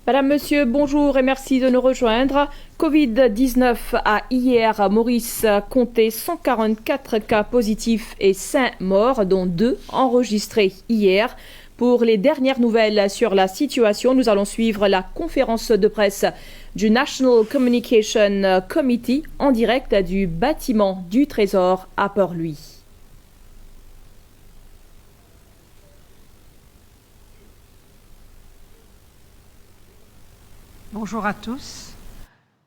Madame, Monsieur, bonjour et merci de nous rejoindre. Covid-19 a hier à Maurice compté 144 cas positifs et 5 morts, dont 2 enregistrés hier. Pour les dernières nouvelles sur la situation, nous allons suivre la conférence de presse du National Communication Committee en direct du bâtiment du Trésor à Port-Louis. Bonjour à tous.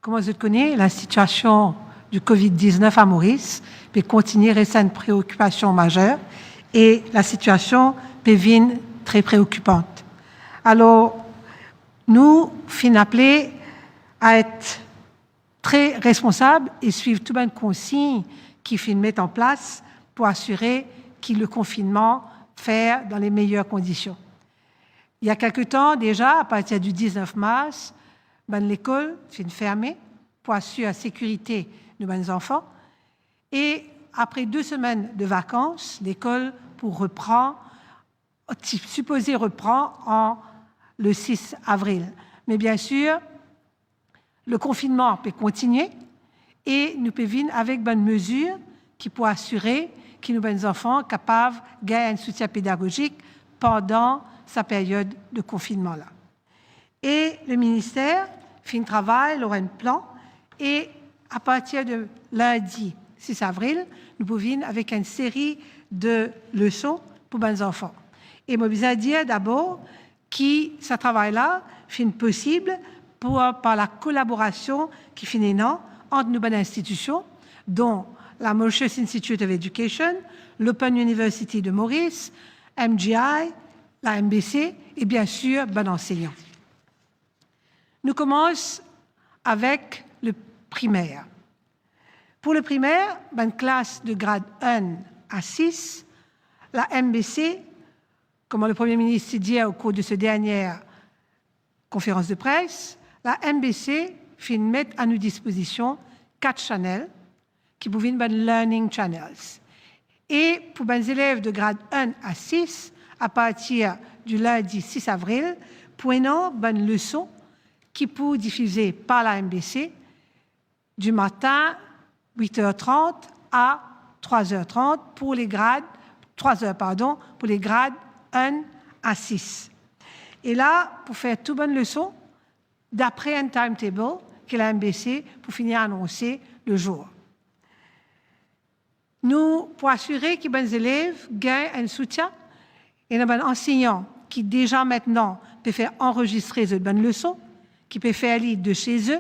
Comme vous connaissez, la situation du COVID-19 à Maurice peut continuer à rester une préoccupation majeure et la situation peut devenir très préoccupante. Alors, nous finissons appelés à être très responsables et suivre toutes les consignes qui finissent mettre en place pour assurer que le confinement fait dans les meilleures conditions. Il y a quelque temps déjà, à partir du 19 mars, l'école est fermée pour assurer la sécurité de nos enfants. Et après 2 semaines de vacances, l'école supposée reprend le 6 avril. Mais bien sûr, le confinement peut continuer et nous pouvons venir avec bonnes mesures qui pourraient assurer que nos enfants sont capables de gagner un soutien pédagogique pendant sa période de confinement-là. Et le ministère fait un travail, il aura un plan, et à partir de lundi 6 avril, nous pouvons avec une série de leçons pour les enfants. Et je veux dire d'abord que ce travail-là est possible par la collaboration qui est énorme entre nos bonnes institutions, dont la Mauritius Institute of Education, l'Open University de Maurice, MGI, la MBC et bien sûr, bon enseignant. Nous commençons avec le primaire. Pour le primaire, une classe de grade 1 à 6, la MBC, comme le Premier ministre dit au cours de cette dernière conférence de presse, la MBC fait mettre à nos dispositions 4 channels qui peuvent être learning channels. Et pour les élèves de grade 1 à 6, à partir du lundi 6 avril, prenons une leçon qui peut diffuser par la MBC du matin 8h30 à 3h30 pour les grades 3h pour les grades 1 à 6. Et là, pour faire toute bonne leçon, d'après un timetable que la MBC pour finir annoncer le jour. Nous, pour assurer que les élèves gagnent un soutien, et il y a un enseignant qui déjà maintenant peut faire enregistrer cette bonne leçon, qui peut faire lire de chez eux,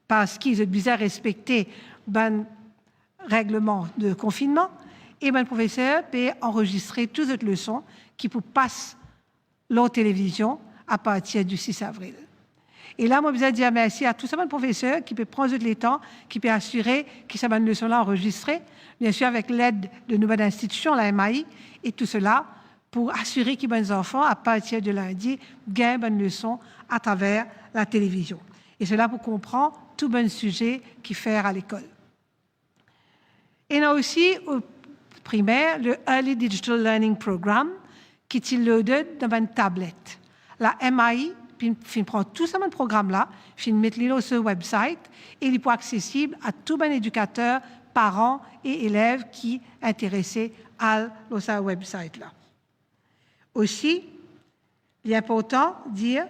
parce qu'ils ont besoin de respecter le règlement de confinement, et le professeur peut enregistrer toutes les leçons qui peuvent passer leur télévision à partir du 6 avril. Et là, moi, je veux dire merci à tous ces professeurs qui peuvent prendre le temps, qui peuvent assurer que ces bonnes leçons-là enregistrées, bien sûr avec l'aide de nouvelles institutions, la MAI, et tout cela, pour assurer que les enfants, à partir de lundi, gagnent bonnes leçons à travers la télévision. Et cela pour comprendre tout bon sujet qu'il fait à l'école. Et il y a aussi au primaire le Early Digital Learning Program qui est loadé dans une tablette. La MAI prend tout ce programme-là, met sur ce website et il est accessible à tous les éducateurs, parents et élèves qui sont intéressés à ce website-là. Aussi, il est important de dire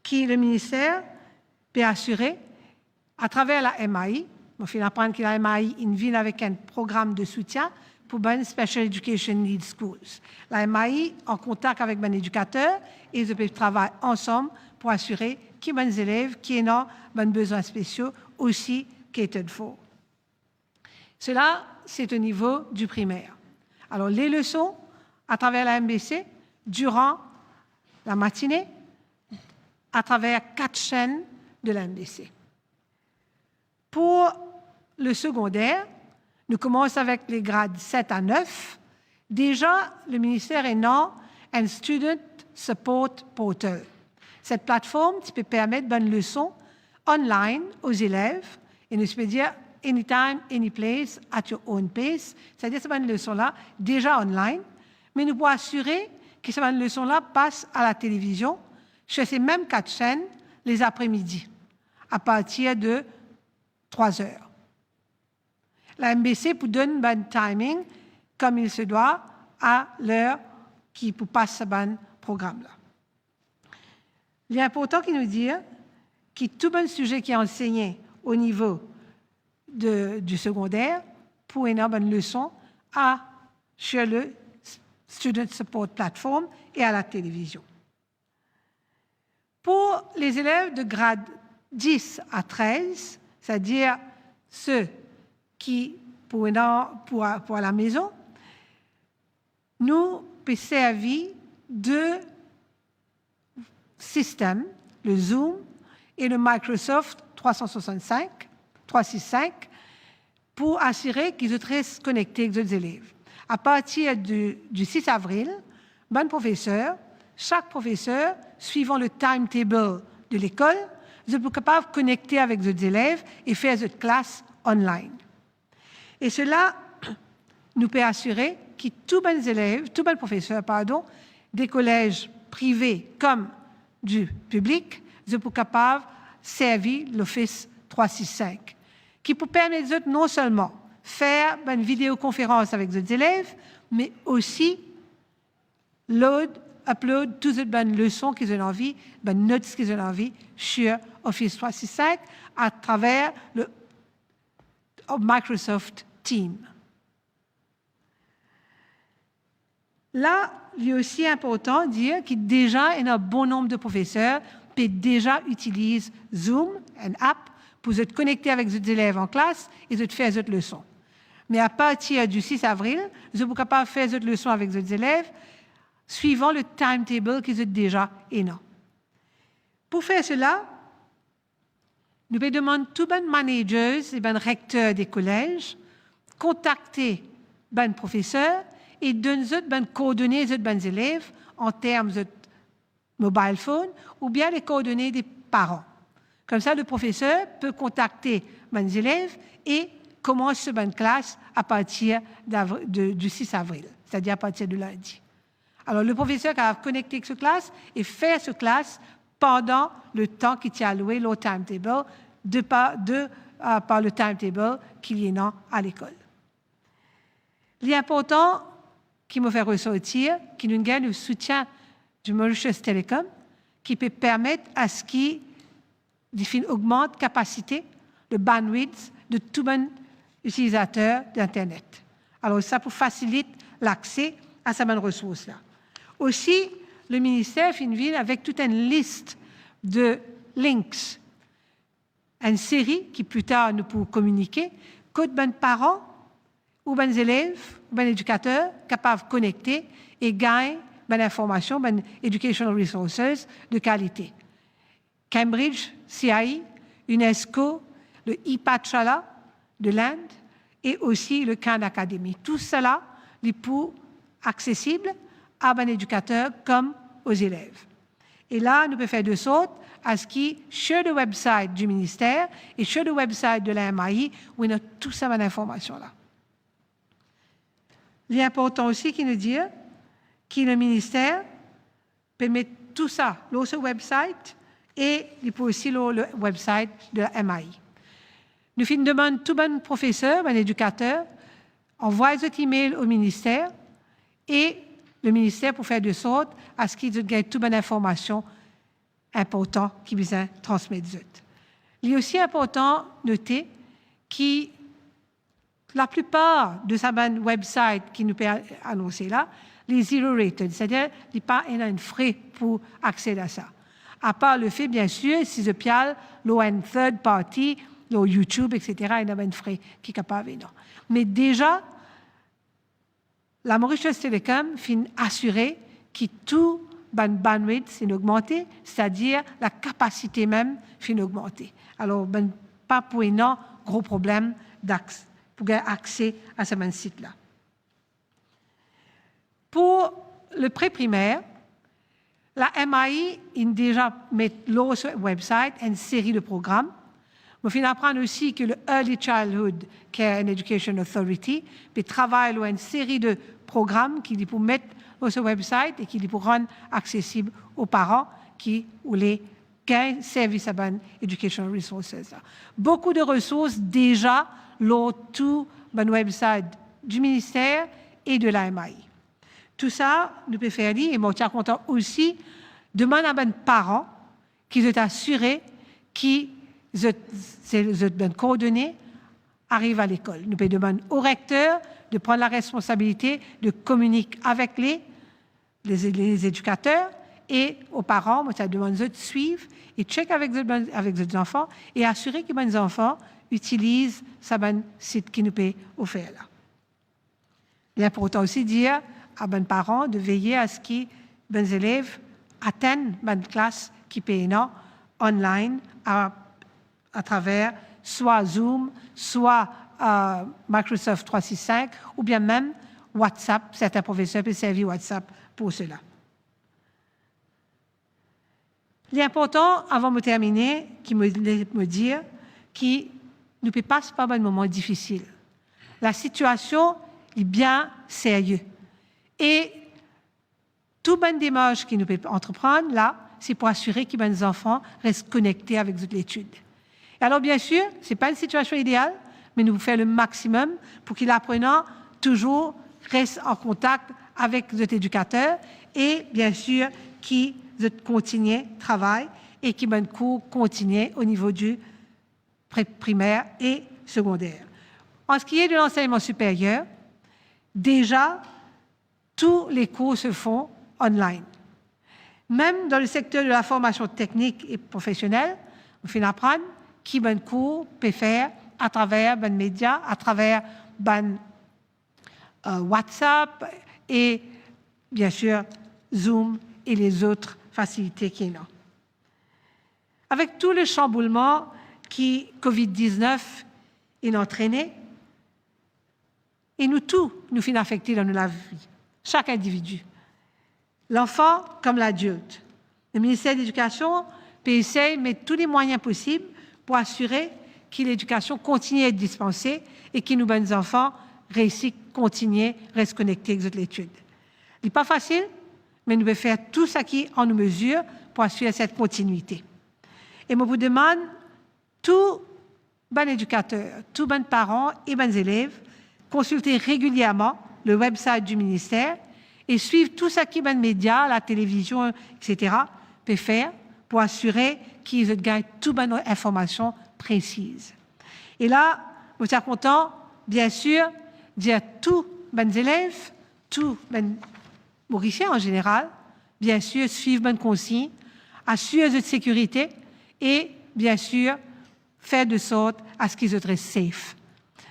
que le ministère peut assurer, à travers la MAI, on fait apprendre que la MAI vient avec un programme de soutien pour les Special Education Needs Schools. La MAI en contact avec les éducateurs et ils peuvent travailler ensemble pour assurer que les élèves qui ont besoins spéciaux aussi catered for. Cela, c'est au niveau du primaire. Alors, les leçons à travers la MBC, durant la matinée, à travers 4 chaînes de la MBC. Pour le secondaire, nous commençons avec les grades 7 à 9. Déjà, le ministère est dans un Student Support Portal. Cette plateforme peut permettre bonnes leçons online aux élèves et nous peut dire anytime, any place, at your own pace. C'est-à-dire que ces leçons-là, déjà online, mais nous pouvons assurer que ces leçons-là passent à la télévision, chez ces mêmes 4 chaînes, les après-midi, à partir de 3 heures. La MBC pour donne un timing, comme il se doit, à l'heure qui pour passer ce programme-là. Il est important qu'il nous dise que tout bon sujet qui est enseigné au niveau du secondaire, pour une bonne leçon, sur le Student Support Platform et à la télévision. Pour les élèves de grade 10 à 13, c'est-à-dire ceux qui, pour à la maison, nous avons servi deux systèmes, le Zoom et le Microsoft 365, pour assurer qu'ils soient connectés avec les élèves. À partir du 6 avril, chaque professeur, suivant le timetable de l'école, est capable de connecter avec les élèves et faire cette classe online. Et cela nous peut assurer que tous les élèves, tous les professeurs, des collèges privés comme du public, sont capables de servir l'Office 365, qui peut permettre non seulement faire une vidéoconférence avec les élèves, mais aussi upload toutes les leçons qu'ils ont envie, les notes qu'ils ont envie sur Office 365 à travers le Microsoft Teams. Là, il est aussi important de dire qu'il y a déjà un bon nombre de professeurs qui déjà utilisent Zoom, une app, pour se connecter avec les élèves en classe et de faire des leçons. Mais à partir du 6 avril, vous êtes capable de faire des leçons avec les élèves suivant le timetable qu'ils ont déjà énorme. Pour faire cela, nous demandons à tous les managers et les recteurs des collèges de contacter les professeurs et donner les coordonnées des élèves en termes de mobile phone ou bien les coordonnées des parents. Comme ça, le professeur peut contacter les élèves et commencer une classe à partir du 6 avril, c'est-à-dire à partir de lundi. Alors, le professeur va connecter cette classe et faire cette classe pendant le temps qu'il tient alloué au timetable, par le timetable qu'il y a à l'école. Il est important qu'il me fait ressortir qu'il nous gagne le soutien du Mauritius Telecom qui peut permettre à ce qu'il augmente la capacité, le bandwidth de tous les utilisateurs d'Internet. Alors, ça pour faciliter l'accès à ces ressources-là. Aussi, le ministère vient avec toute une liste de links, une série qui plus tard nous pourrons communiquer, que les parents ou les élèves ou les éducateurs capables de connecter et gagner des informations, des educational resources de qualité. Cambridge, CIE, UNESCO, le IPATRALA de l'Inde et aussi le Khan Academy. Tout cela est pour accessible à un éducateur comme aux élèves. Et là, nous pouvons faire de sorte à ce que sur le website du ministère et sur le website de la MAI, où il y a tout ça d'informations-là. Il est important aussi qu'il nous dise que le ministère peut mettre tout ça sur le website et il peut aussi le website de la MAI. Nous faisons une demande à tous les professeurs, les éducateurs, envoyer des emails au ministère et le ministère pour faire de sorte à ce qu'ils aient toutes les informations importantes qu'ils besoin transmettre. Il est aussi important de noter que la plupart de ces websites qui nous peut annoncer là, les zero rated, c'est-à-dire qu'il n'y a pas un frais pour accéder à ça. À part le fait, bien sûr, si je piale, l'ON third party, le YouTube, etc., il y a un frais qui est capable. Non. Mais déjà, la Mauritius Telecom fin assurer que tout le bandwidth est augmenté, c'est-à-dire la capacité même fin augmentée. Alors, pas pour un gros problème d'accès, pour avoir accès à ce site-là. Pour le pré-primaire, la MAI a déjà mis sur le website une série de programmes. Nous finissons apprendre aussi que le Early Childhood Care and Education Authority travaille sur une série de programmes qui pour mettre sur ce website et qui pour rendre accessible aux parents qui voulaient gain service à ban educational resources. Beaucoup de ressources déjà l'ont tout ban website du ministère et de l'AMI. Tout ça, nous pouvons faire et moi, tiens content aussi, demande à ban parents qui sont assurés qui ben coordonnées arrivent à l'école. Nous pouvons demander au recteur de prendre la responsabilité de communiquer avec les éducateurs et aux parents, moi, ça demande de suivre et checker avec les enfants et assurer que les enfants utilisent ce site qui nous peut offert là. Il est important aussi de dire à les parents de veiller à ce que les élèves atteignent une classe qui peut être online à travers soit Zoom, soit Microsoft 365 ou bien même WhatsApp. Certains professeurs peuvent servir WhatsApp pour cela. Il est important, avant de terminer, qui me dire que nous ne passons pas un moment difficile. La situation est bien sérieuse. Et tout bonne démarche que nous pouvons entreprendre, là, c'est pour assurer que les enfants restent connectés avec l'étude. Alors, bien sûr, ce n'est pas une situation idéale, mais nous faisons le maximum pour que l'apprenant toujours reste en contact avec les éducateurs et, bien sûr, qui continue le travail et qui les cours continuent au niveau du primaire et secondaire. En ce qui est de l'enseignement supérieur, déjà, tous les cours se font online. Même dans le secteur de la formation technique et professionnelle, on fait apprendre qui les cours peut faire à travers les médias, à travers WhatsApp et bien sûr Zoom et les autres facilités qu'il y a. Avec tout le chamboulement qui COVID-19 a entraîné, et nous tous nous finissons affectés dans notre vie, chaque individu, l'enfant comme l'adulte. Le ministère de l'Éducation peut essayer de mettre tous les moyens possibles pour assurer que l'éducation continue à être dispensée et que nos bons enfants réussissent, continuent, restent connectés avec l'étude. Ce n'est pas facile, mais nous devons faire tout ce qui est en nos mesures pour assurer cette continuité. Et je vous demande, tous les éducateurs, tous les parents et les élèves, consulter régulièrement le website du ministère et suivre tout ce qui est les médias, la télévision, etc., peut faire pour assurer qu'ils gagnent toutes les informations précises. Et là, je suis content, bien sûr, de dire à tous les élèves, tous les Mauriciens en général, bien sûr, suivre les consignes, assurer de sécurité et, bien sûr, faire de sorte à ce qu'ils soient safe.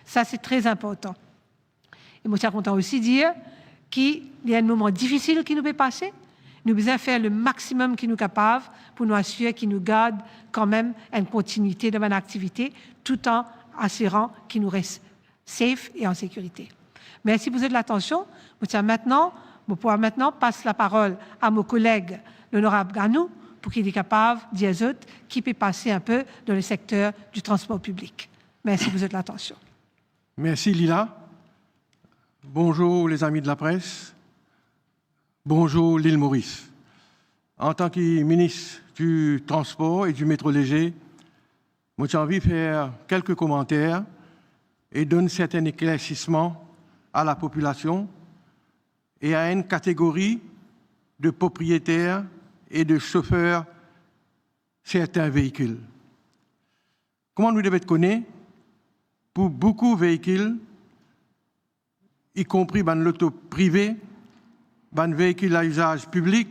Ça, c'est très important. Et je suis content aussi de dire qu'il y a un moment difficile qui nous peut passer. Nous devons faire le maximum qui nous est capable pour nous assurer qu'il nous garde quand même une continuité de notre activité tout en assurant qu'il nous reste safe et en sécurité. Merci pour l'attention. Je pourrais maintenant passer la parole à mon collègue, l'honorable Ganou, pour qu'il est capable de dire aux autres qui peut passer un peu dans le secteur du transport public. Merci pour l'attention. Merci Lila. Bonjour les amis de la presse. Bonjour l'île Maurice. En tant que ministre du Transport et du métro léger, j'ai envie de faire quelques commentaires et donner certains éclaircissements à la population et à une catégorie de propriétaires et de chauffeurs certains véhicules. Comment nous devons connaître? Pour beaucoup de véhicules, y compris dans l'auto privé, dans les véhicules à usage public,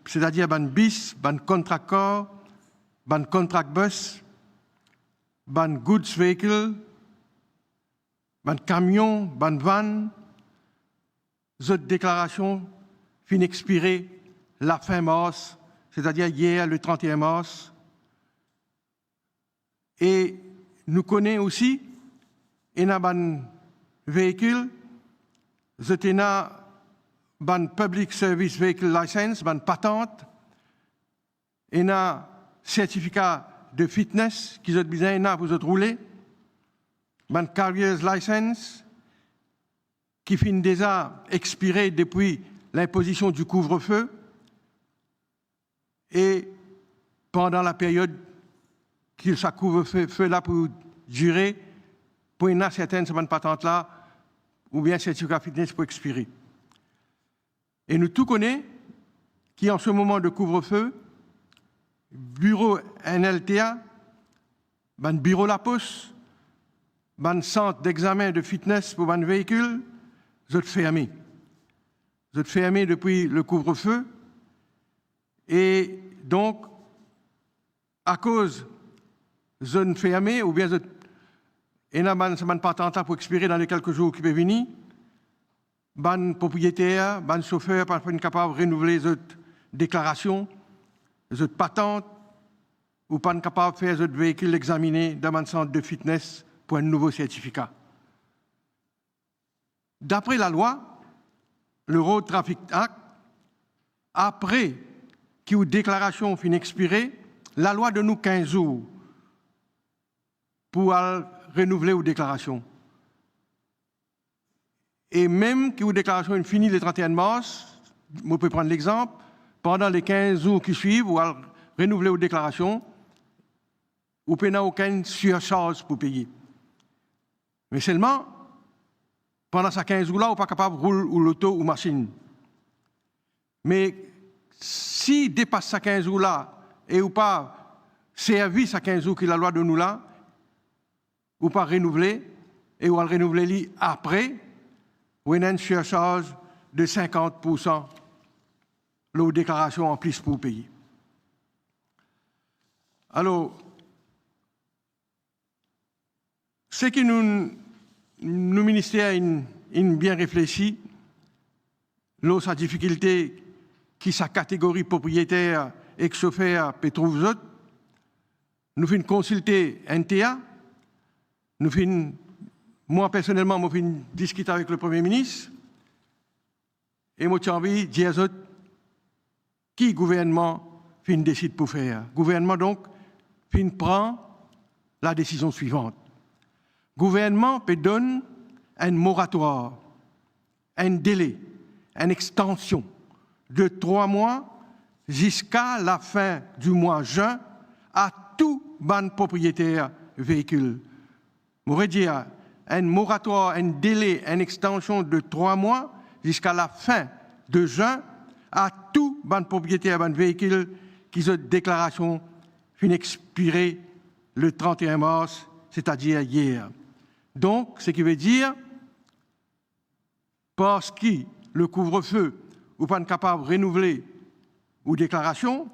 c'est-à-dire dans bis, dans contract car, dans contract bus, dans goods vehicle, dans camion, dans van, cette déclaration finit expirer la fin mars, c'est-à-dire hier, le 31 mars. Et nous connaissons aussi, et dans un véhicule, c'était dans un Public Service Vehicle License, une patente, et un certificat de fitness qui est besoin pour rouler, un Carrier's License qui finit déjà expiré depuis l'imposition du couvre-feu, et pendant la période que ça couvre-feu là pour durer, pour une certaine semaine patente là, ou bien certificat fitness pour expirer. Et nous tous connaissons qui en ce moment de couvre-feu, bureau NLTA, ban bureau La Poste, ban centre d'examen de fitness pour ban véhicule, vous êtes fermés. Vous êtes fermés depuis le couvre-feu. Et donc, à cause de zone fermée, ou bien une semaine patente pour expirer dans les quelques jours qui peuvent venir, ban propriétaire, ban chauffeur, pas capable de renouveler les déclarations, les patentes, ou pas capable de faire les véhicules examinés dans un centre de fitness pour un nouveau certificat. D'après la loi, le Road Traffic Act, après qu'une déclaration finit expirée, la loi donne nous 15 jours pour renouveler une déclaration. Et même que une déclaration finit le 31 mars, je peux prendre l'exemple, pendant les 15 jours qui suivent, ou renouveler une déclaration, vous n'avez aucune surcharge pour payer. Mais seulement, pendant ces 15 jours-là, vous n'êtes pas capable de rouler ou l'auto ou machine. Mais si dépasse ces 15 jours-là et vous pas servi ces 15 jours que la loi de nous là, ou pas renouveler, et vous allez renouveler après, vous avez une surcharge de 50% la déclaration en plus pour payer. Alors, ce que nous ministère bien réfléchi, sa difficulté qui sa catégorie propriétaire et chauffeur peut trouver, nous faisons consulter NTA, nous faisons, moi personnellement, je faisons discuter avec le Premier ministre, et moi j'ai envie de dire aux autres qui le gouvernement décide pour faire. Le gouvernement donc prend la décision suivante. Le gouvernement peut donner un moratoire, un délai, une extension de 3 mois jusqu'à la fin du mois juin à tout ban propriétaire véhicule. Je voudrais dire un moratoire, un délai, une extension de 3 mois jusqu'à la fin de juin à tout ban propriétaire ban véhicule qui a déclaration fin expirée le 31 mars, c'est-à-dire hier. Donc, ce qui veut dire, parce que le couvre-feu ou pas capable de renouveler ou déclaration,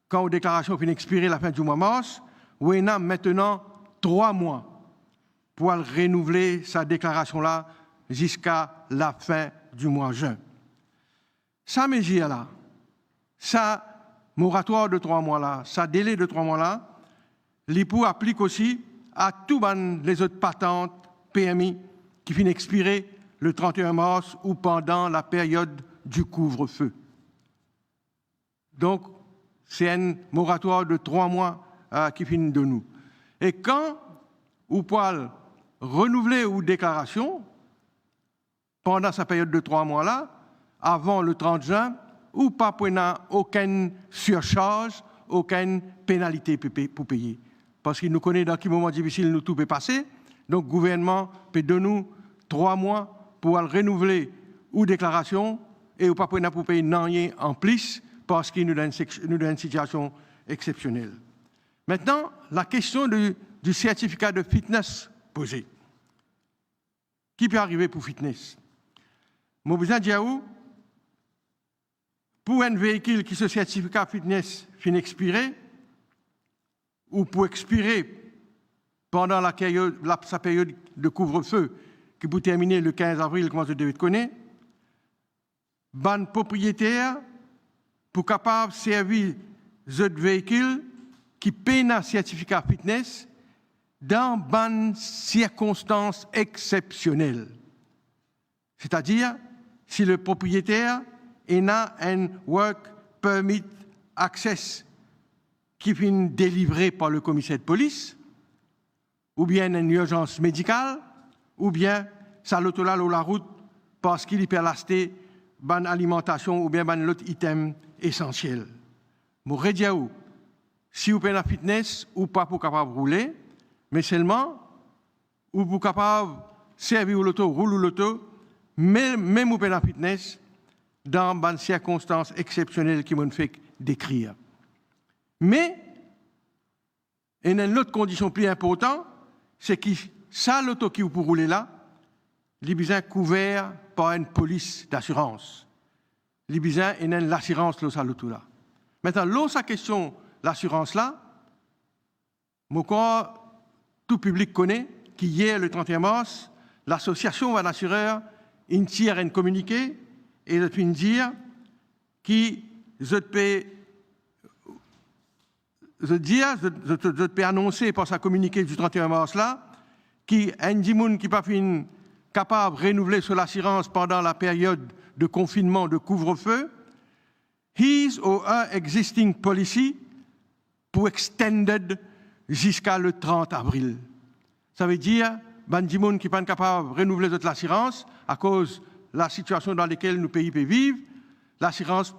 quand une déclaration finit expirer la fin du mois mars, on a maintenant 3 mois pour renouveler sa déclaration-là jusqu'à la fin du mois juin. Ça mesure-là, ça moratoire de 3 mois-là, ça délai de 3 mois-là, l'IPO applique aussi à tous les autres patentes PMI qui finissent expirer le 31 mars ou pendant la période du couvre-feu. Donc, c'est un moratoire de 3 mois qui finit de nous. Et quand vous pouvez renouveler une déclaration pendant sa période de 3 mois-là, avant le 30 juin, ou pas pour aucune surcharge, aucune pénalité pour payer. Parce qu'il nous connaît dans quel moment difficile nous tout peut passer. Donc, le gouvernement peut donner nous 3 mois pour renouveler une déclaration et ou pas pour payer rien en plus parce qu'il nous donne une situation exceptionnelle. Maintenant, la question du certificat de fitness posée. Qui peut arriver pour fitness? Mon besoin de dire pour un véhicule qui ce certificat fitness finit expiré, ou pour expirer pendant sa période de couvre-feu qui peut terminer le 15 avril, comme vous devez connaître, ban propriétaire pour capable servir ce véhicule qui paie un certificat fitness dans ban circonstances exceptionnelles. C'est-à-dire, si le propriétaire a un work permit access qui finit délivré par le commissaire de police, ou bien une urgence médicale, ou bien ça l'auto là la route parce qu'il y peut l'acheter ban alimentation ou bien ban l'autre item essentiel. Mon rediaou, si vous prenez la fitness ou pas pour capable rouler, mais seulement ou pour capable servir l'auto, rouler l'auto, même vous prenez la fitness dans des circonstances exceptionnelles qui m'ont fait décrire. Mais il y a une autre condition plus importante, c'est que ça, l'auto qui vous pour rouler là, il est couvert par une police d'assurance. Il y a l'assurance de l'auto là. Maintenant, l'autre question, l'assurance là, mon corps, tout public connaît qu'hier, le 31 mars, l'association d'assureurs tire un communiqué et de fin dire qui je peux annoncer par sa communiqué du 31 mars là, qui un dimoun qui pas fin capable de renouveler sur l'assurance pendant la période de confinement, de couvre-feu, his or her existing policy pour extended jusqu'à le 30 avril. Ça veut dire, ben dimoun qui pas capable de renouveler l'assurance à cause de la situation dans laquelle nos pays peuvent vivre, l'assurance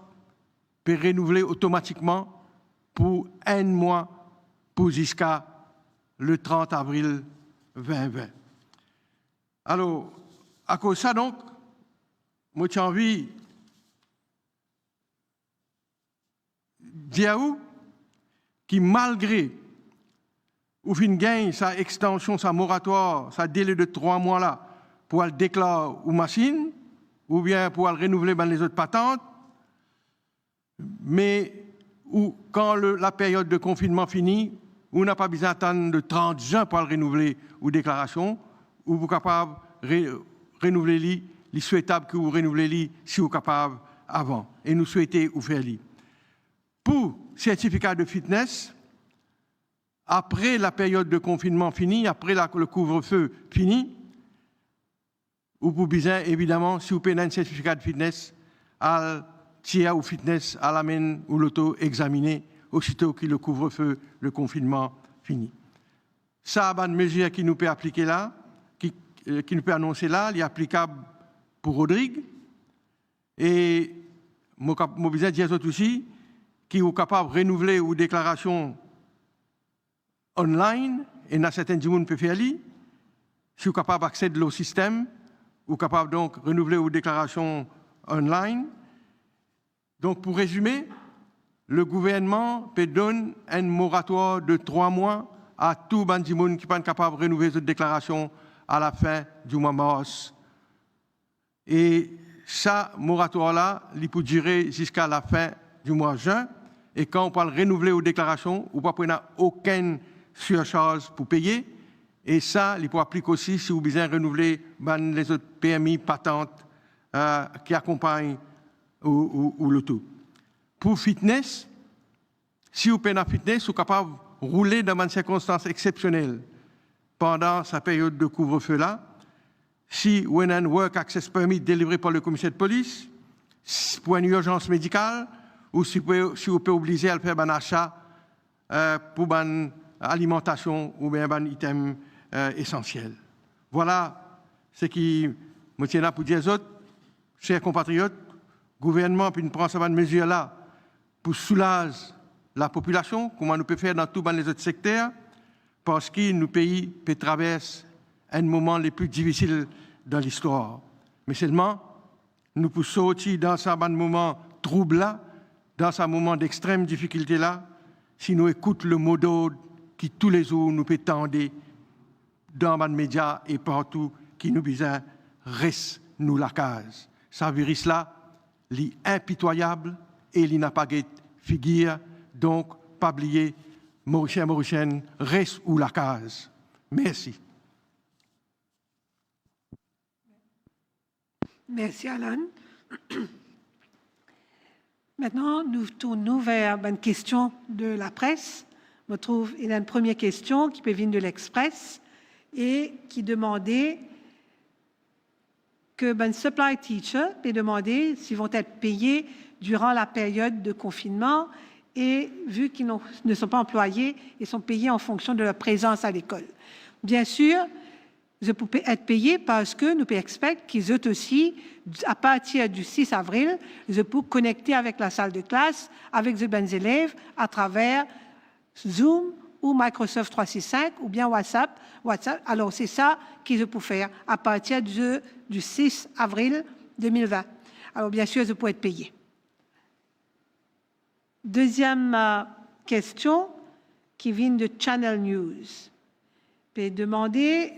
peut renouveler automatiquement pour un mois, pour jusqu'à le 30 avril 2020. Alors, à cause de ça, donc, moi, j'ai envie de dire qui, malgré ou fin gagne sa extension, sa moratoire, sa délai de 3 mois là, pour le déclarer ou machine, ou bien pour le renouveler dans les autres patentes, mais ou quand la période de confinement finit, on n'a pas besoin d'attendre de 30 juin pour le renouveler ou déclaration, ou vous êtes capable de renouveler les souhaitable que vous renouvelez si vous êtes capable avant. Et nous souhaitons vous faire les. Pour certificat de fitness, après la période de confinement finie, après le couvre-feu fini, vous pouvez besoin, évidemment, si vous payez un certificat de fitness, à tiers ou fitness à la main ou l'auto-examiner aussitôt que le couvre-feu, le confinement fini. Ça, une mesure qui nous peut appliquer là, qui nous peut annoncer là, elle est applicable pour Rodrigue. Et mon besoin de dire aussi, qui est capable de renouveler une déclaration online, et dans certains gens qui peuvent faire ça, si vous êtes capable d'accéder au système, ou capable donc de renouveler une déclaration online. Donc, pour résumer, le gouvernement peut donner un moratoire de 3 mois à tout bandimoun qui n'est pas capable de renouveler cette déclaration à la fin du mois mars. Et ça, moratoire-là, il peut durer jusqu'à la fin du mois juin. Et quand on parle renouveler aux déclarations, on ne peut pas aucune surcharge pour payer. Et ça, il peut appliquer aussi si vous avez besoin de renouveler les autres permis, patentes qui accompagnent ou le tout. Pour fitness, si vous payez la fitness, vous êtes capable de rouler dans des circonstances exceptionnelles pendant sa période de couvre-feu-là. Si vous avez un work access permit délivré par le commissaire de police, pour une urgence médicale, ou si vous pouvez obliger à faire un achat pour une alimentation ou bien un item essentiel. Voilà ce qui me tient là pour dire aux autres, chers compatriotes, le gouvernement peut prendre cette mesure-là pour soulager la population, comme nous peut faire dans tous les autres secteurs, parce que nos pays peuvent traverser un moment les plus difficiles dans l'histoire. Mais seulement, nous pouvons sortir dans ce moment trouble-là, dans ce moment d'extrême difficulté-là, si nous écoutons le mot d'ordre qui tous les jours nous peut tendre dans les médias et partout, qui nous dit « reste nous la case ». Ce virus-là, il est impitoyable et il n'a pas de figure, donc pas oublier, Mauricien, Mauricienne, reste ou la case. Merci. Merci Alan. Maintenant, nous tournons vers une question de la presse. Je trouve il y a une première question qui peut venir de l'Express et qui demandait que un supply teacher peut demander s'ils vont être payés durant la période de confinement et vu qu'ils ne sont pas employés, ils sont payés en fonction de leur présence à l'école. Bien sûr, ils peuvent être payés parce que nous expectons qu'ils eux aussi, à partir du 6 avril, ils peuvent connecter avec la salle de classe, avec les élèves, à travers Zoom ou Microsoft 365 ou bien WhatsApp. Alors, c'est ça qu'ils peuvent faire à partir du 6 avril 2020. Alors, bien sûr, ils peuvent être payés. Deuxième question qui vient de Channel News. Puis demander,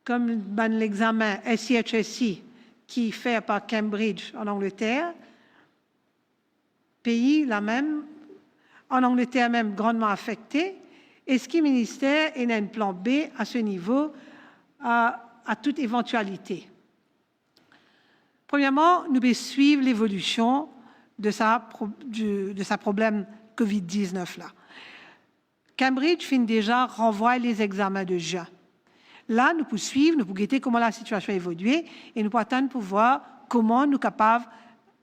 comme l'examen SCHSI qui est fait par Cambridge en Angleterre, pays la même, en Angleterre même grandement affecté, est-ce que le ministère a un plan B à ce niveau à toute éventualité? Premièrement, nous devons suivre l'évolution de sa problème COVID-19 là. Cambridge finit déjà renvoie les examens de juin. Là, nous pouvons suivre, nous pouvons guetter comment la situation a évolué et nous pouvons attendre pour voir comment nous sommes capables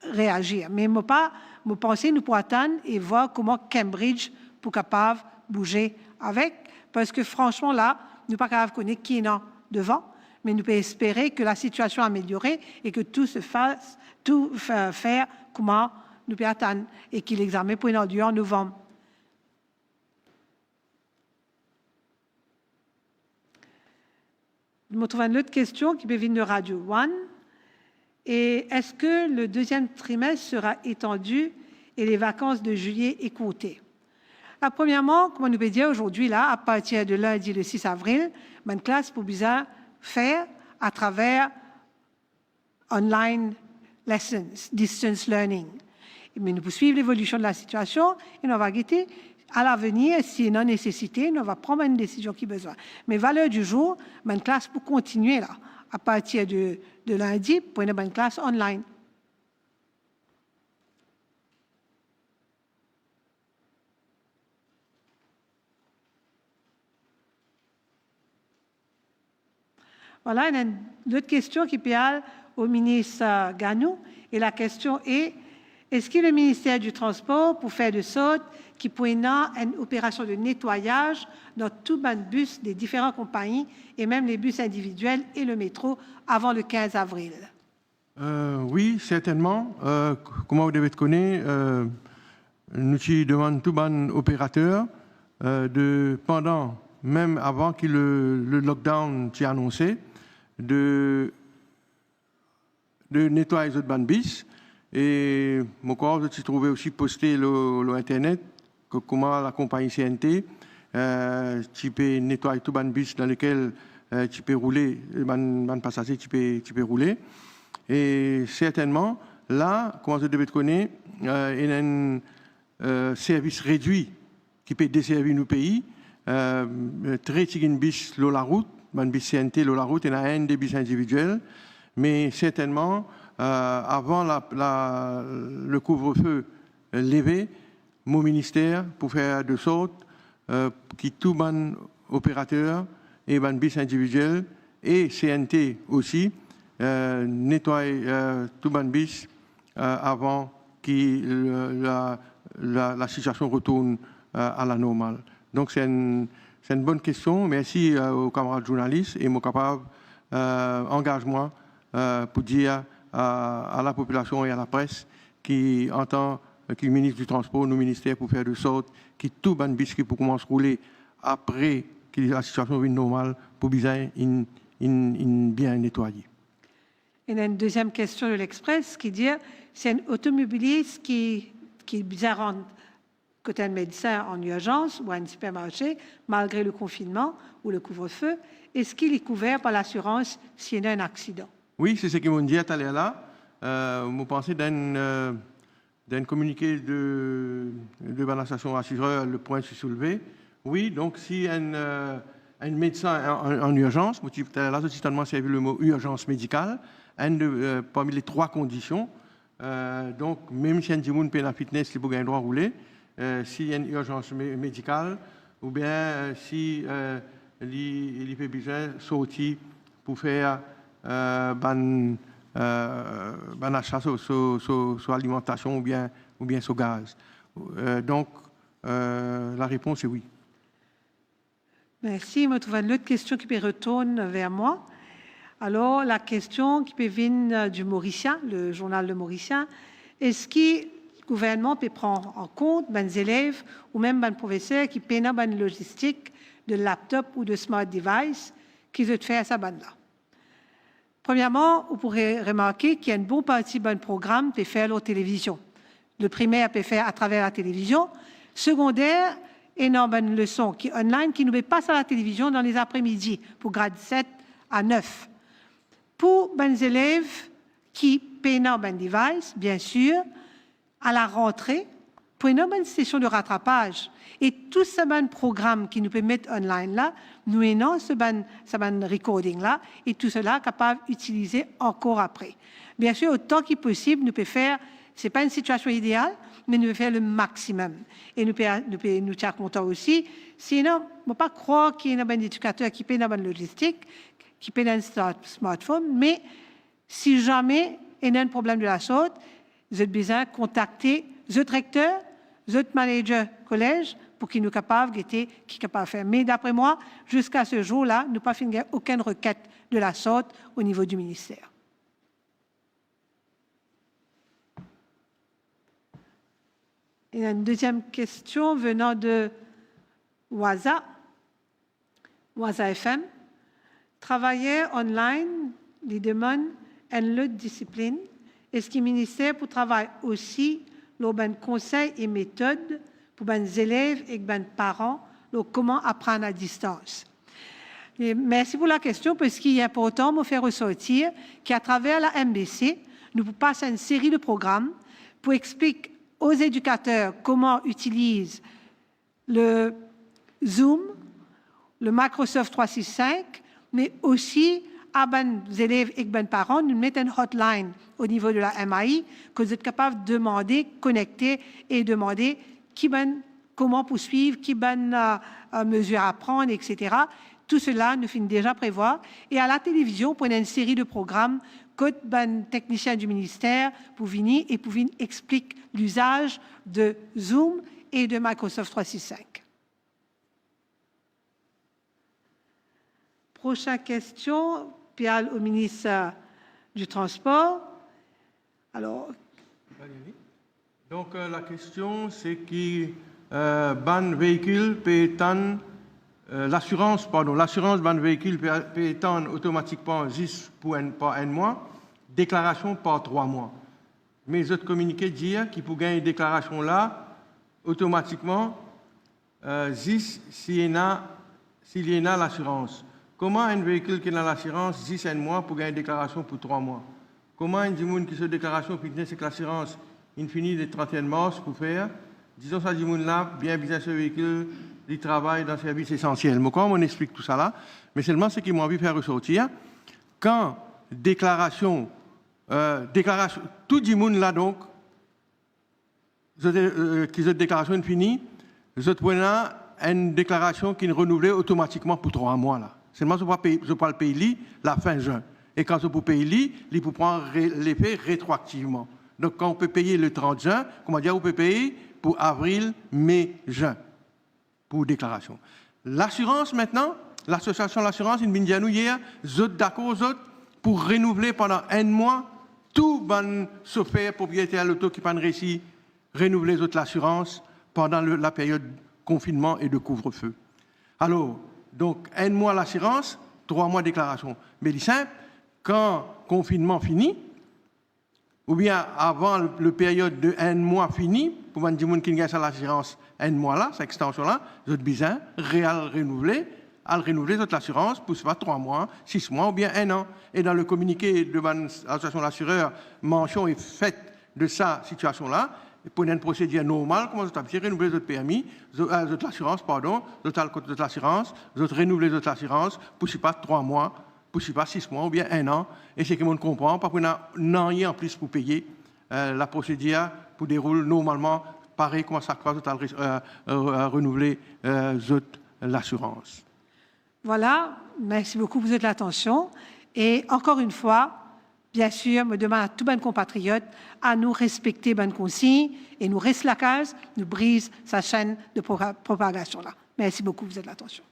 de réagir. Mais je pense que nous pouvons attendre et voir comment Cambridge est capable de bouger avec, parce que franchement, là, nous ne sommes pas capables de connaître qui est devant, mais nous pouvons espérer que la situation améliore et que tout se fasse, tout faire comment nous pouvons attendre et que l'examen peut être lieu en novembre. Je me trouve une autre question qui peut venir de Radio One. Et est-ce que le deuxième trimestre sera étendu et les vacances de juillet écourtées? Premièrement, comme on nous peut dire aujourd'hui, là, à partir de lundi le 6 avril, une classe pour bien faire à travers online lessons, distance learning. Mais nous pouvons suivre l'évolution de la situation et nous va guetter à l'avenir, s'il y a une nécessité, nous va prendre une décision qui a besoin. Mais valeur du jour, une classe pour continuer là, à partir de lundi, pour une bonne classe online. Voilà, il y a une autre question qui peut aller au ministre Ganou. Et la question est, est-ce que le ministère du Transport peut faire de sorte qu'il puisse y avoir une opération de nettoyage dans tout le bus des différentes compagnies et même les bus individuels et le métro avant le 15 avril? Oui, certainement. Comment vous devez connaître, nous demandons tout bon opérateur pendant, même avant que le lockdown soit annoncé, de nettoyer les autres bus. Et mon corps, j'ai trouvé aussi posté sur Internet comment la compagnie CNT tu peux nettoyer tout le bus dans lequel tu peux rouler, les passagers tu peux rouler. Et certainement, là, comment je devais te connaître, il y a un service réduit qui peut desservir nos pays. Très petit bus sur la route, un bus CNT sur la route, il y en a un des bus individuels, mais certainement, avant le couvre-feu levé, mon ministère pour faire de sorte que tout bon opérateur et bon bus individuel et CNT aussi nettoient tout bon bus avant que la situation retourne à la normale. Donc c'est une bonne question. Merci aux camarades journalistes et mon capable engagement pour dire à la population et à la presse qui entend que le ministre du Transport, nos ministères, pour faire de sorte que tout bon bus qui peut commencer à rouler après que la situation devienne normale pour bien nettoyer. Il y a une deuxième question de l'Express qui dit c'est un automobiliste qui est bizarre côté un médecin en urgence ou à un supermarché, malgré le confinement ou le couvre-feu, est-ce qu'il est couvert par l'assurance s'il y a un accident? Oui, c'est ce qu'ils m'ont dit tout à l'heure là. Vous pensez d'un communiqué de l'association assureur, le point se soulevé. Oui, donc si un médecin en urgence, là, j'ai tellement servi le mot urgence médicale, parmi les trois conditions, donc même si un dimoun peut la fitness, il peut gagner droit à rouler, s'il y a une urgence médicale, ou bien si il fait besoin de sortir pour faire ban achat sur alimentation ou bien sur gaz. Donc, la réponse est oui. Merci. Je me trouve une autre question qui peut retourner vers moi. Alors, la question qui peut venir du Mauricien, le journal Le Mauricien, est-ce que le gouvernement peut prendre en compte les élèves ou même les professeurs qui paient dans la logistique de laptop ou de smart device qu'ils ont fait à sa bande-là? Premièrement, vous pourrez remarquer qu'il y a une bonne partie de programme qui peut faire à la télévision. Le primaire peut faire à travers la télévision. Secondaire, énorme leçon qui online qui nous met pas à la télévision dans les après-midi pour grade 7 à 9. Pour les élèves qui paient dans un device, bien sûr, à la rentrée, pour une session de rattrapage. Et tout ce programme qui nous peut mettre online là, nous ayons ce recording là, et tout cela capable d'utiliser encore après. Bien sûr, autant qu'il possible, nous pouvons faire, ce n'est pas une situation idéale, mais nous pouvons faire le maximum. Et nous pouvons nous tenir compte aussi. Sinon, on ne peut pas croire qu'il y a un éducateur qui paye dans la logistique, qui paye dans le smartphone, mais si jamais il y a un problème de la sorte, vous avez besoin de contacter le recteur, le manager collège, pour qu'ils nous capables de faire. Mais d'après moi, jusqu'à ce jour-là, nous n'avons pas fait aucune requête de la sorte au niveau du ministère. Il y a une deuxième question venant de Waza FM. Travailler online, les demandes, une autre discipline. Est-ce que le ministère pour travailler aussi les conseils et méthodes pour les élèves et les parents, comment apprendre à distance? Et merci pour la question, parce qu'il est important de me faire ressortir qu'à travers la MBC, nous passons une série de programmes pour expliquer aux éducateurs comment utiliser le Zoom, le Microsoft 365, mais aussi à les élèves et les parents, nous mettons une hotline au niveau de la MAI que vous êtes capable de demander, connecter et demander comment poursuivre, qui bonne mesure à prendre, etc. Tout cela, nous finissons déjà prévoir. Et à la télévision, on a une série de programmes que les techniciens du ministère pour venir et pour venir expliquer l'usage de Zoom et de Microsoft 365. Prochaine question, Pierre au ministre du Transport. Alors, donc la question, c'est qui ban véhicule peut étendre l'assurance ban véhicule peut étendre automatiquement 10 par un mois, déclaration par 3 mois. Mais les autres communiqués disent qu'il faut gagner une déclaration là automatiquement 10 s'il y en a l'assurance. Comment un véhicule qui a l'assurance 10 un mois pour gagner une déclaration pour 3 mois? Comment un monde qui se déclaration puis c'est que l'assurance infinie le 31 mars pour faire? Disons ça, du monde là, bien besoin ce véhicule, il travaille dans le service essentiel. Mais comment on explique tout ça là? Mais seulement ce qui m'a envie de faire ressortir, quand déclaration, tout le monde là donc, qui cette déclaration infinie, je prends une déclaration qui est renouvelée automatiquement pour 3 mois là. Seulement je peux le payer la fin juin. Et quand je peux payer, il peut prendre l'effet rétroactivement. Donc quand on peut payer le 30 juin, comment dire, on peut payer pour avril, mai, juin, pour déclaration. L'assurance maintenant, l'association de l'assurance, une bindia nous hier, d'accord pour renouveler pendant 1 mois tout bon chauffeur propriétaire l'auto qui pas réussi renouveler l'assurance pendant la période confinement et de couvre-feu. Alors, donc 1 mois l'assurance, 3 mois déclaration. Mais c'est simple, quand confinement finit, ou bien avant le période de 1 mois fini, pour les gens qui gagnent l'assurance 1 mois là, cette extension-là, vous avez besoin de renouveler l'assurance pour soit 3 mois, 6 mois ou bien 1 an. Et dans le communiqué de l'association d'assureurs, mention est faite de sa situation-là. Pour une procédure normale, comment vous avez renouveler votre permis, votre assurance, pardon, votre assurance, vous renouveler votre assurance pour si pas 3 mois, pour si pas 6 mois ou bien 1 an. Et c'est que l'on comprend, parce qu'on n'a rien en plus pour payer. La procédure pour dérouler normalement, pareil, comment ça croise, renouveler l'assurance. Voilà, merci beaucoup pour votre attention. Et encore une fois, bien sûr, me demande à tous mes compatriotes à nous respecter bonnes consignes et nous reste la case, nous brise sa chaîne de propagation là. Merci beaucoup pour votre attention.